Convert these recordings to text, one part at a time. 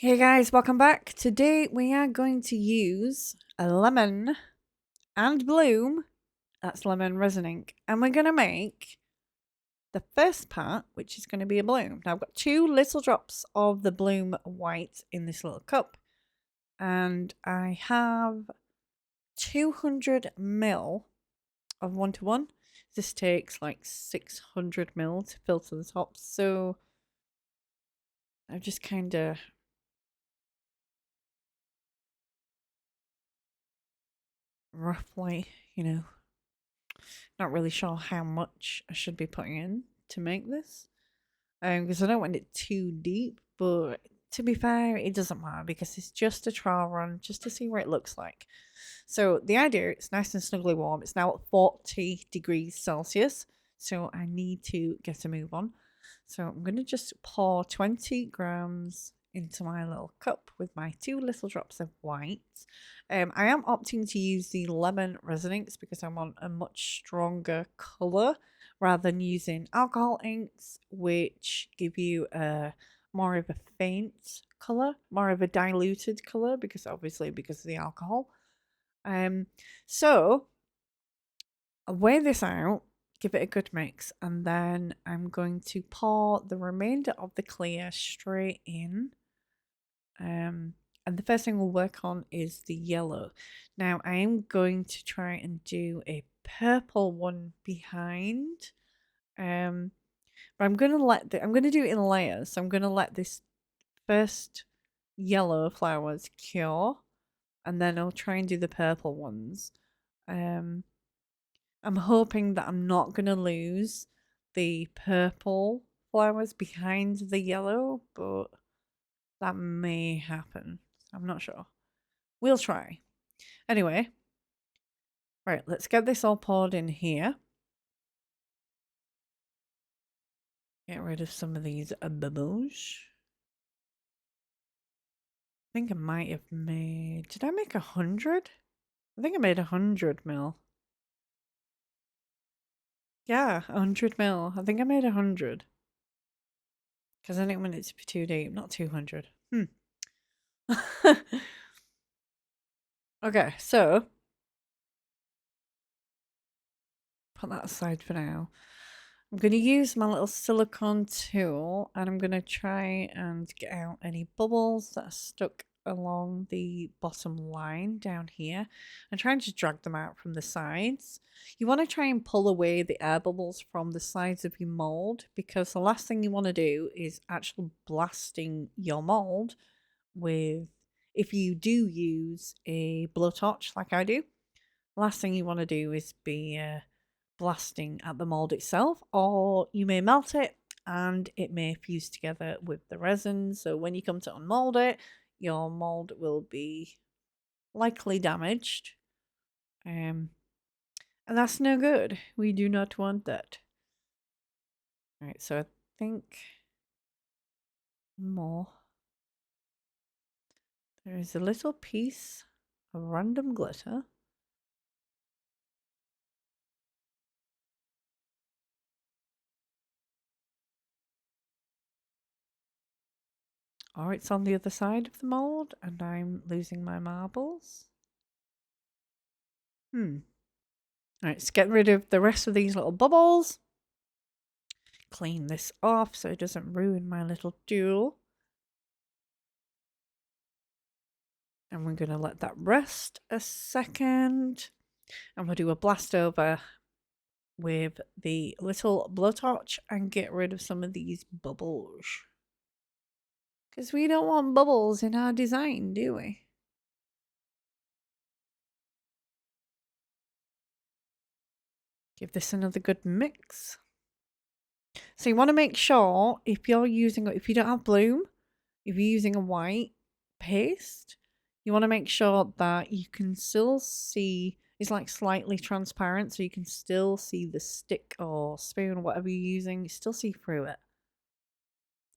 Hey guys, welcome back. Today we are going to use a lemon and bloom, that's lemon resin ink, and we're going to make the first part, which is going to be a bloom. Now I've got 2 little drops of the bloom white in this little cup, and I have 200 ml of 1:1. This takes like 600 ml to fill to the top, so I've just kind of roughly, not really sure how much I should be putting in to make this. Because I don't want it too deep, but to be fair, it doesn't matter because it's just a trial run just to see what it looks like. So the idea, it's nice and snugly warm. It's now at 40 degrees Celsius, so I need to get a move on. So I'm going to just pour 20 grams into my little cup with my 2 little drops of white. I am opting to use the lemon resin inks because I want a much stronger colour rather than using alcohol inks, which give you a more of a faint colour, more of a diluted colour because because of the alcohol. So I'll weigh this out, give it a good mix, and then I'm going to pour the remainder of the clear straight in. And the first thing we'll work on is the yellow. Now I am going to try and do a purple one behind. But I'm gonna I'm gonna do it in layers. So I'm gonna let this first yellow flowers cure, and then I'll try and do the purple ones. I'm hoping that I'm not gonna lose the purple flowers behind the yellow, but that may happen. I'm not sure. We'll try. Anyway, right, let's get this all poured in here. Get rid of some of these bubbles. I think I might have made... Did I make 100? I think I made 100 ml. Yeah, 100 ml. I think I made 100. Because I didn't want it to be too deep, not 200. Okay, so put that aside for now. I'm going to use my little silicone tool and I'm going to try and get out any bubbles that are stuck along the bottom line down here and trying to drag them out from the sides. You want to try and pull away the air bubbles from the sides of your mold because the last thing you want to do is actually blasting your mold with, if you do use a blowtorch like I do, last thing you want to do is be blasting at the mold itself, or you may melt it and it may fuse together with the resin. So when you come to unmold it, your mold will be likely damaged. And that's no good. We do not want that. All right, so I think more. There is a little piece of random glitter. Or it's on the other side of the mold and I'm losing my marbles. Alright, let's get rid of the rest of these little bubbles. Clean this off so it doesn't ruin my little jewel. And we're going to let that rest a second. And we'll do a blast over with the little blowtorch and get rid of some of these bubbles. Because we don't want bubbles in our design, do we? Give this another good mix. So you want to make sure if you don't have bloom, if you're using a white paste, you want to make sure that you can still see, it's like slightly transparent, so you can still see the stick or spoon or whatever you're using, you still see through it.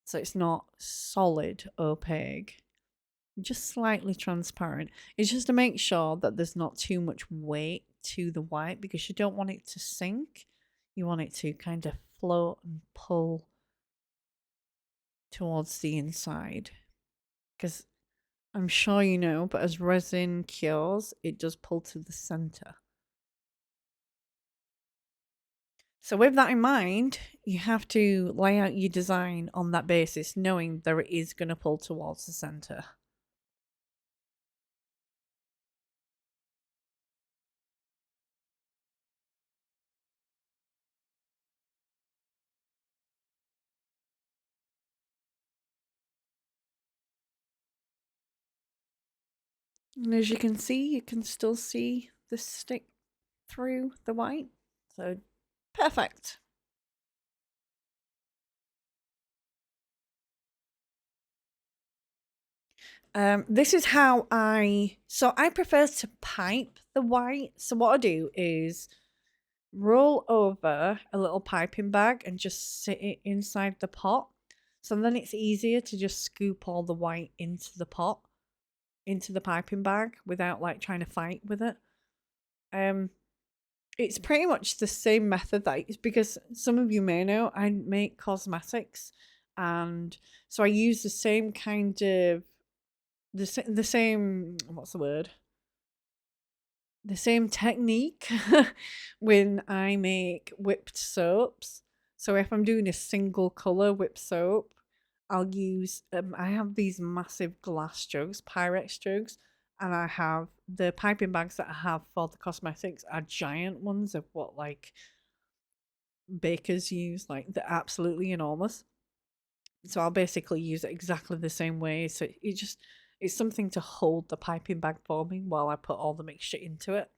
So it's not solid opaque, just slightly transparent. It's just to make sure that there's not too much weight to the white because you don't want it to sink. You want it to kind of float and pull towards the inside. because I'm sure you know, but as resin cures, it does pull to the center. So, with that in mind, you have to lay out your design on that basis, knowing that it is going to pull towards the center. And as you can see, you can still see the stick through the white. So, perfect. This is how I prefer to pipe the white. So what I do is roll over a little piping bag and just sit it inside the pot. So then it's easier to just scoop all the white into the pot, into the piping bag without like trying to fight with it. Um, it's pretty much the same method that it's because some of you may know I make cosmetics, and so I use the same kind of the same what's the word, the same technique when I make whipped soaps. So if I'm doing a single color whipped soap, I'll use I have these massive glass jugs, Pyrex jugs, and I have the piping bags that I have for the cosmetics are giant ones of what like bakers use, like they're absolutely enormous. So I'll basically use it exactly the same way. So it's something to hold the piping bag for me while I put all the mixture into it.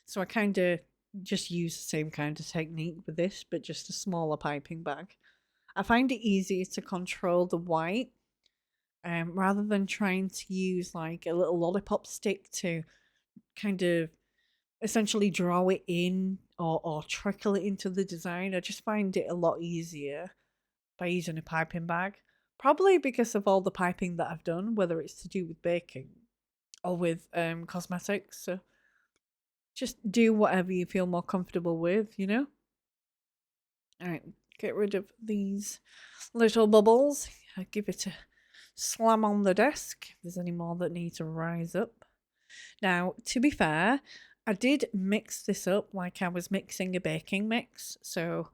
So I kind of just use the same kind of technique with this, but just a smaller piping bag. I find it easier to control the white rather than trying to use like a little lollipop stick to kind of essentially draw it in or trickle it into the design. I just find it a lot easier by using a piping bag. Probably because of all the piping that I've done, whether it's to do with baking or with cosmetics. So just do whatever you feel more comfortable with, you know? All right, get rid of these little bubbles. I give it a slam on the desk if there's any more that need to rise up. Now, to be fair, I did mix this up like I was mixing a baking mix. So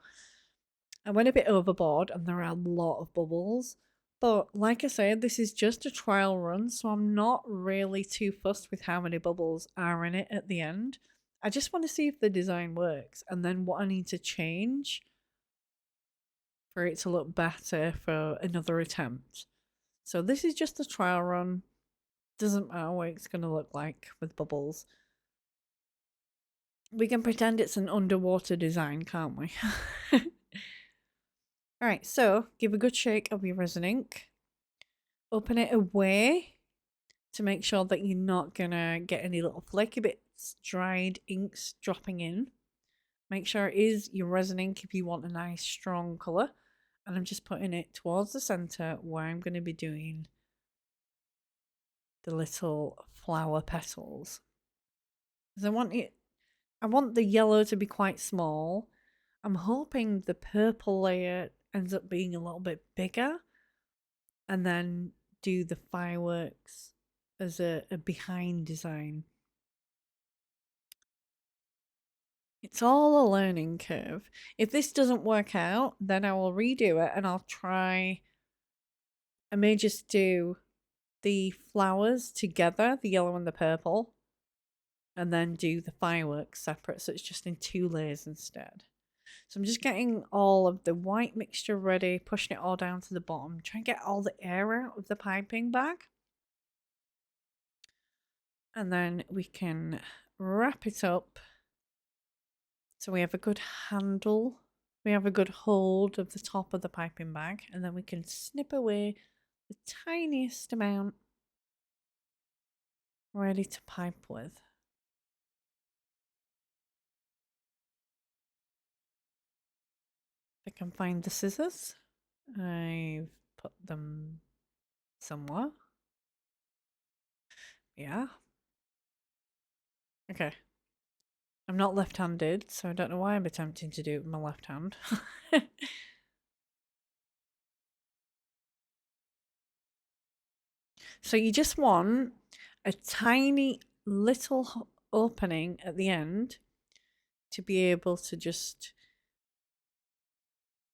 I went a bit overboard and there are a lot of bubbles. But like I said, this is just a trial run, so I'm not really too fussed with how many bubbles are in it at the end. I just want to see if the design works and then what I need to change for it to look better for another attempt. So this is just a trial run. Doesn't matter what it's going to look like with bubbles. We can pretend it's an underwater design, can't we? Alright, so give a good shake of your resin ink. Open it away to make sure that you're not going to get any little flaky bits, dried inks dropping in. Make sure it is your resin ink if you want a nice strong colour. And I'm just putting it towards the centre where I'm going to be doing the little flower petals. Because I want the yellow to be quite small. I'm hoping the purple layer ends up being a little bit bigger, and then do the fireworks as a behind design. It's all a learning curve. If this doesn't work out, then I will redo it and I'll try. I may just do the flowers together, the yellow and the purple, and then do the fireworks separate. So it's just in 2 layers instead. So I'm just getting all of the white mixture ready, pushing it all down to the bottom, trying to get all the air out of the piping bag. And then we can wrap it up so we have a good handle. We have a good hold of the top of the piping bag, and then we can snip away the tiniest amount ready to pipe with. If I can find the scissors, I've put them somewhere. Yeah. Okay. I'm not left-handed, so I don't know why I'm attempting to do it with my left hand. So you just want a tiny little opening at the end to be able to just,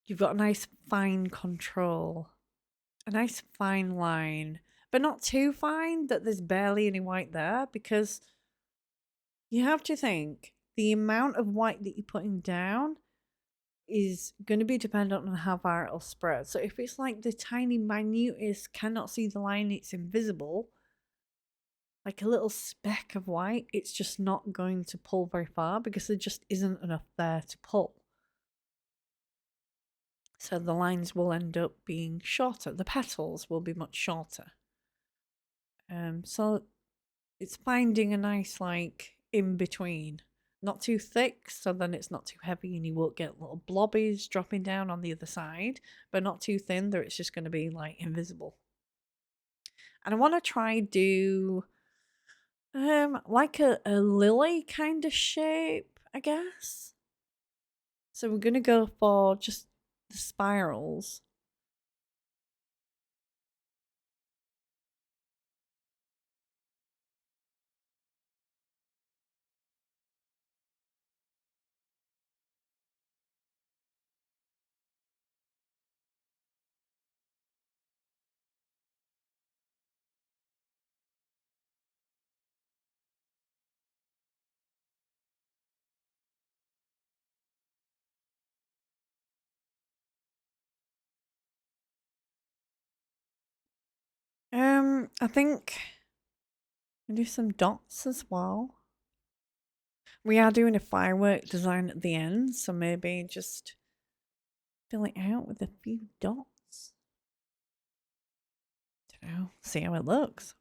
you've got a nice fine control, a nice fine line, but not too fine that there's barely any white there, because you have to think the amount of white that you're putting down is going to be dependent on how far it'll spread. So if it's like the tiny minutest, cannot see the line, it's invisible, like a little speck of white, it's just not going to pull very far because there just isn't enough there to pull. So the lines will end up being shorter. The petals will be much shorter. So it's finding a nice like in between. Not too thick, so then it's not too heavy and you won't get little blobbies dropping down on the other side, but not too thin that it's just going to be like invisible. And I want to try do like a lily kind of shape, I guess. So we're going to go for just the spirals. I think we do some dots as well. We are doing a firework design at the end, so maybe just fill it out with a few dots. Don't know, see how it looks.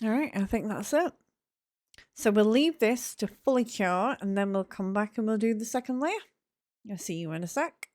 All right, I think that's it. So we'll leave this to fully cure and then we'll come back and we'll do the second layer. I'll see you in a sec.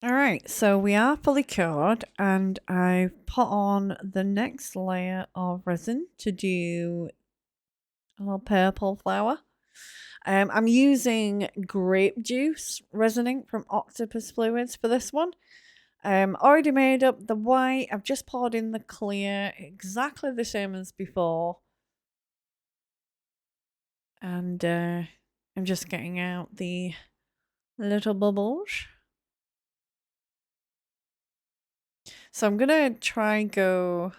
All right, so we are fully cured and I've put on the next layer of resin to do a little purple flower. I'm using grape juice resin ink from Octopus Fluids for this one. Already made up the white. I've just poured in the clear, exactly the same as before. And I'm just getting out the little bubbles. So I'm gonna try go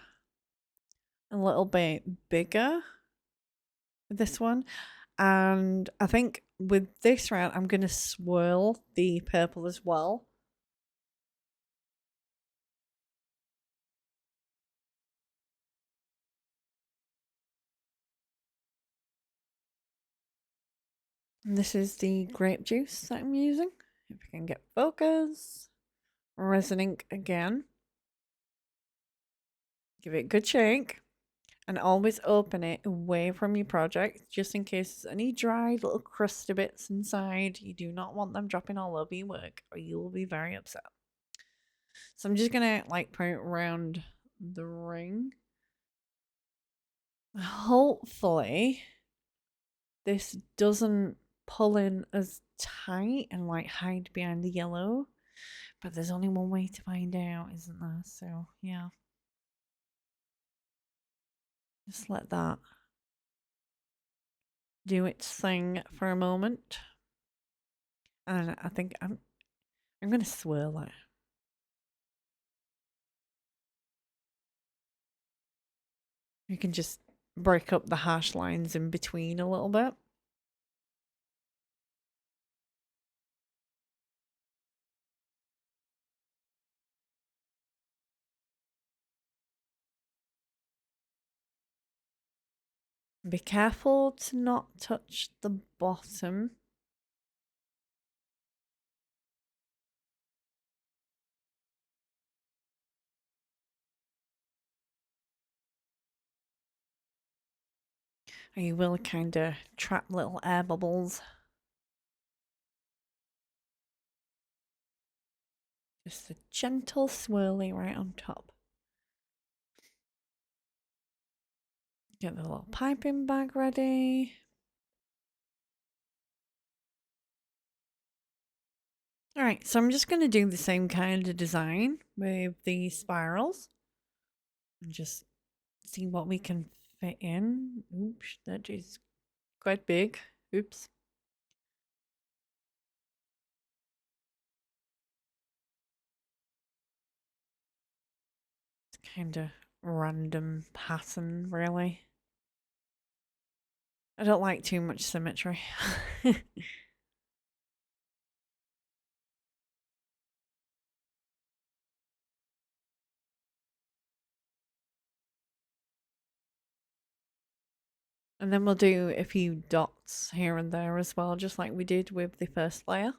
a little bit bigger with this one. And I think with this round, I'm gonna swirl the purple as well. And this is the grape juice that I'm using. If we can get focus. Resin ink again. Give it a good shake. And always open it away from your project, just in case there's any dried little crusty bits inside. You do not want them dropping all over your work, or you will be very upset. So I'm just gonna like put it around the ring. Hopefully, this doesn't pull in as tight and like hide behind the yellow. But there's only one way to find out, isn't there? So yeah. Just let that do its thing for a moment. And I think I'm gonna swirl it. You can just break up the hash lines in between a little bit. Be careful to not touch the bottom. Or you will kind of trap little air bubbles. Just a gentle swirly right on top. Get the little piping bag ready. Alright, so I'm just going to do the same kind of design with the spirals. And just see what we can fit in. Oops, that is quite big. Oops. It's kind of random pattern, really. I don't like too much symmetry. And then we'll do a few dots here and there as well, just like we did with the first layer.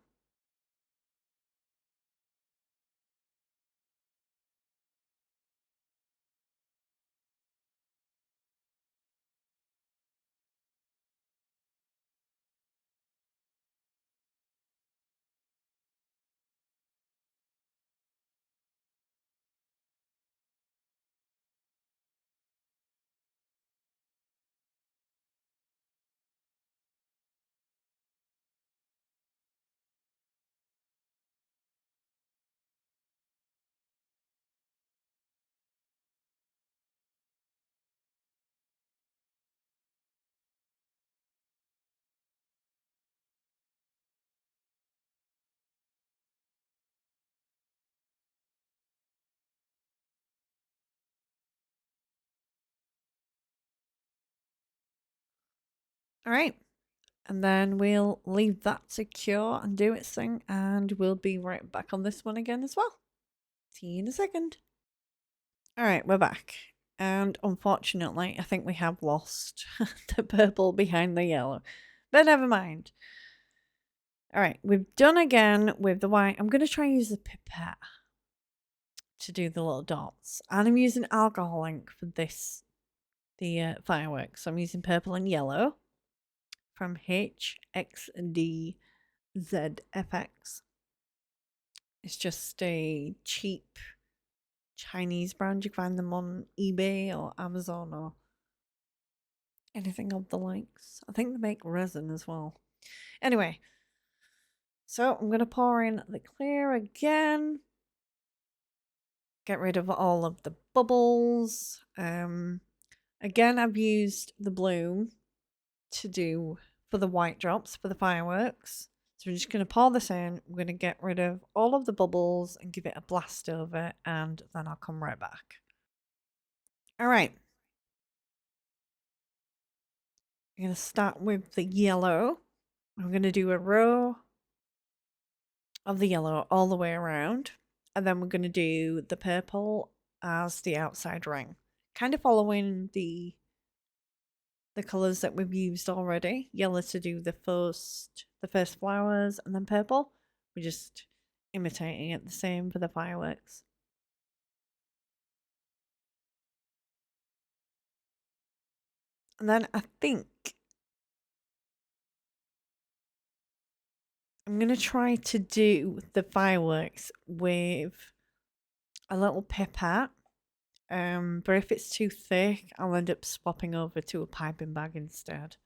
All right. And then we'll leave that secure and do its thing. And we'll be right back on this one again as well. See you in a second. All right, we're back. And unfortunately, I think we have lost the purple behind the yellow. But never mind. All right, we've done again with the white. I'm going to try and use the pipette to do the little dots. And I'm using alcohol ink for this, the fireworks. So I'm using purple and yellow from HXDZFX. It's just a cheap Chinese brand. You can find them on eBay or Amazon or anything of the likes. I think they make resin as well. Anyway, so I'm going to pour in the clear again. Get rid of all of the bubbles. Again, I've used the bloom to do for the white drops for the fireworks. So we're just going to pour this in. We're going to get rid of all of the bubbles and give it a blast over, and then I'll come right back. All right. I'm going to start with the yellow. I'm going to do a row of the yellow all the way around. And then we're going to do the purple as the outside ring. Kind of following the colours that we've used already. Yellow to do the first flowers, and then purple. We're just imitating it the same for the fireworks. And then I think I'm going to try to do the fireworks with a little pipette. But if it's too thick, I'll end up swapping over to a piping bag instead.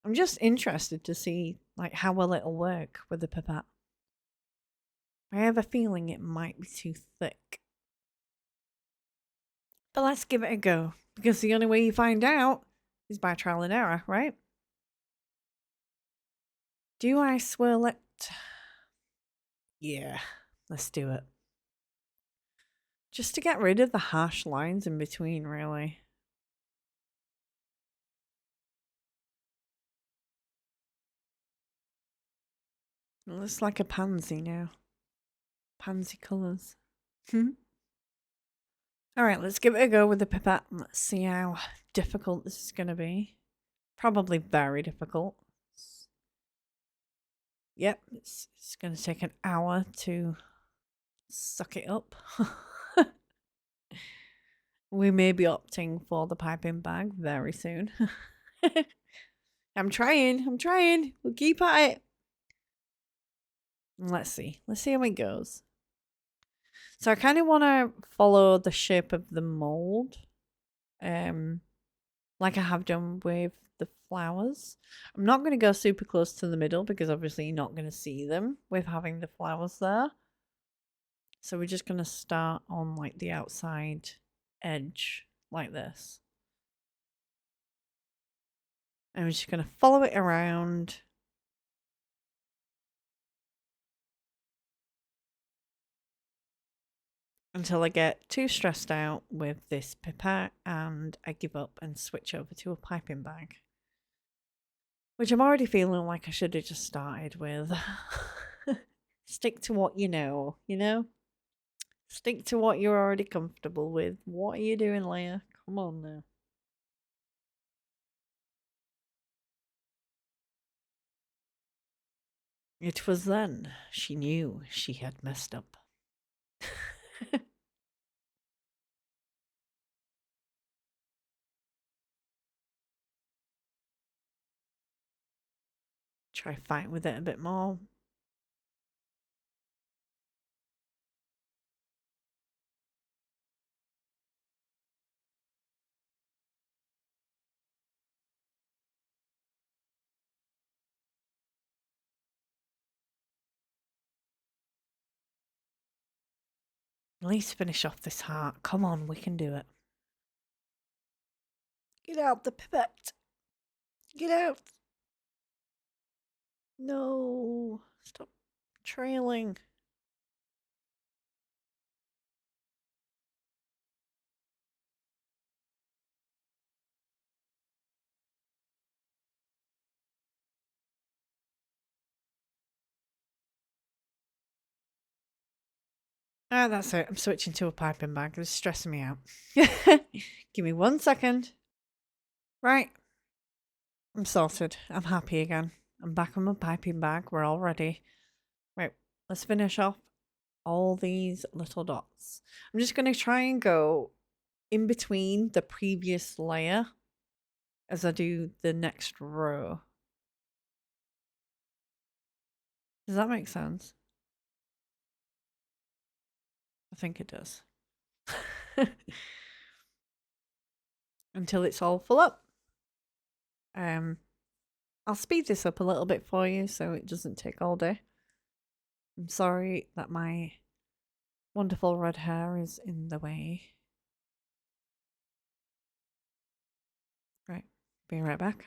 I'm just interested to see like how well it'll work with the pipette. I have a feeling it might be too thick. But let's give it a go, because the only way you find out is by trial and error, right? Do I swirl it? Yeah, let's do it. Just to get rid of the harsh lines in between, really. It looks like a pansy now. Pansy colours. Alright, let's give it a go with the pipette and let's see how difficult this is going to be. Probably very difficult. Yep, it's going to take an hour to suck it up. We may be opting for the piping bag very soon. I'm trying. We'll keep at it. Let's see how it goes. So I kind of want to follow the shape of the mold, like I have done with the flowers. I'm not going to go super close to the middle because obviously you're not going to see them with having the flowers there. So we're just going to start on like the outside edge like this. And we're just going to follow it around. Until I get too stressed out with this pipette and I give up and switch over to a piping bag. Which I'm already feeling like I should have just started with. Stick to what you know, Stick to what you're already comfortable with. What are you doing, Leia? Come on now. It was then she knew she had messed up. Try fighting with it a bit more. At least finish off this heart. Come on, we can do it. Get out the pipette. Get out. No. Stop trailing. Ah, that's it. I'm switching to a piping bag. It's stressing me out. Give me 1 second. Right. I'm sorted. I'm happy again. I'm back on my piping bag. We're all ready. Right. Let's finish off all these little dots. I'm just going to try and go in between the previous layer as I do the next row. Does that make sense? I think it does. Until it's all full up. I'll speed this up a little bit for you so it doesn't take all day. I'm sorry that my wonderful red hair is in the way. Right, be right back.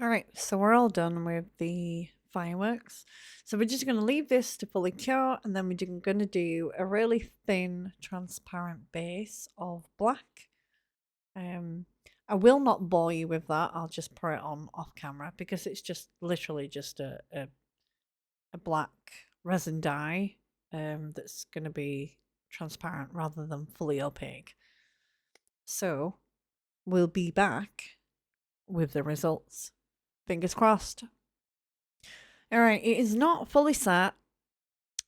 All right, so we're all done with the fireworks. So we're just going to leave this to fully cure, and then we're going to do a really thin, transparent base of black. I will not bore you with that. I'll just put it on off camera because it's just literally just a black resin dye that's going to be transparent rather than fully opaque. So we'll be back with the results. Fingers crossed. All right, it is not fully set,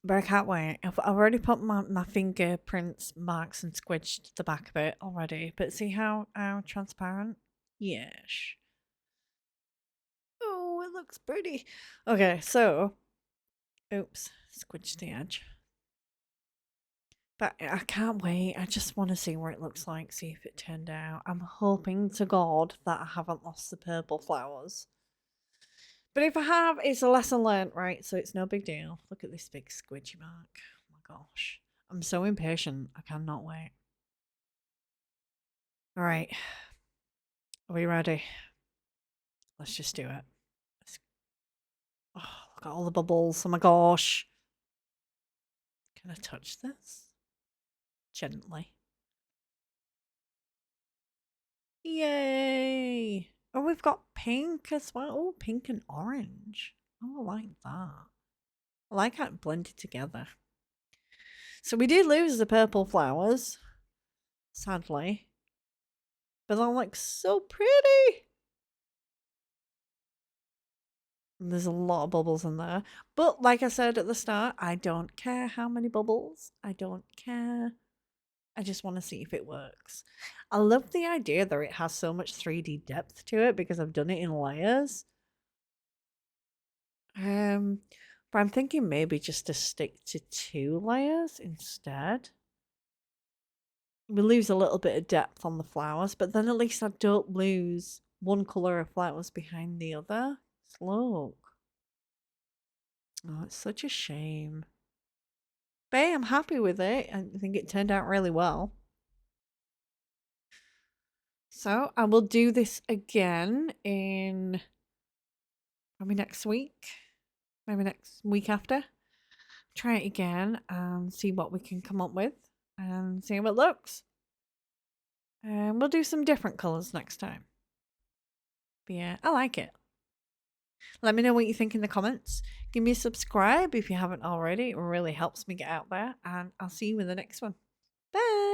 but I can't wait. I've already put my fingerprints, marks, and squidged the back of it already. But see how transparent? Yes. Oh, it looks pretty. Okay, so, oops, squidged the edge. But I can't wait. I just want to see what it looks like, see if it turned out. I'm hoping to God that I haven't lost the purple flowers. But if I have, it's a lesson learned, right? So it's no big deal. Look at this big squidgy mark. Oh my gosh. I'm so impatient. I cannot wait. All right. Are we ready? Let's just do it. Oh, look at all the bubbles. Oh my gosh. Can I touch this? Gently. Yay. Oh, we've got pink as well. Oh, pink and orange. Oh, I like that. I like how it blended together. So we did lose the purple flowers, sadly. But that looks so pretty. And there's a lot of bubbles in there. But like I said at the start, I don't care how many bubbles. I don't care. I just want to see if it works. I love the idea that it has so much 3D depth to it because I've done it in layers. But I'm thinking maybe just to stick to 2 layers instead. We lose a little bit of depth on the flowers, but then at least I don't lose one colour of flowers behind the other. Look. Oh, it's such a shame. But hey, I'm happy with it. I think it turned out really well. So I will do this again in maybe next week. Maybe next week after. Try it again and see what we can come up with and see how it looks. And we'll do some different colours next time. But yeah, I like it. Let me know what you think in the comments. Give me a subscribe if you haven't already. It really helps me get out there. And I'll see you in the next one. Bye.